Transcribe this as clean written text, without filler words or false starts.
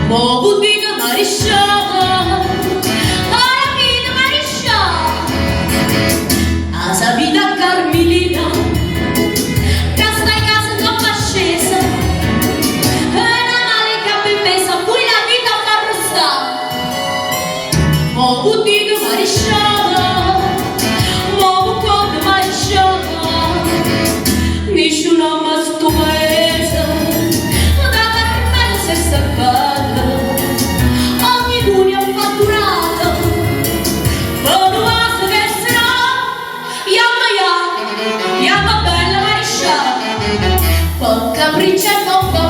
Mo buddhiga marisha, arabina marisha, asabina carmelina, casta in casa non fa scesa, e una male che ha messa, poi la vita fa rostare. Mo buddhiga marisha, mo buddhiga marisha, nessuno ma sto paese, da carmelo si è salvato. Capriccia non fa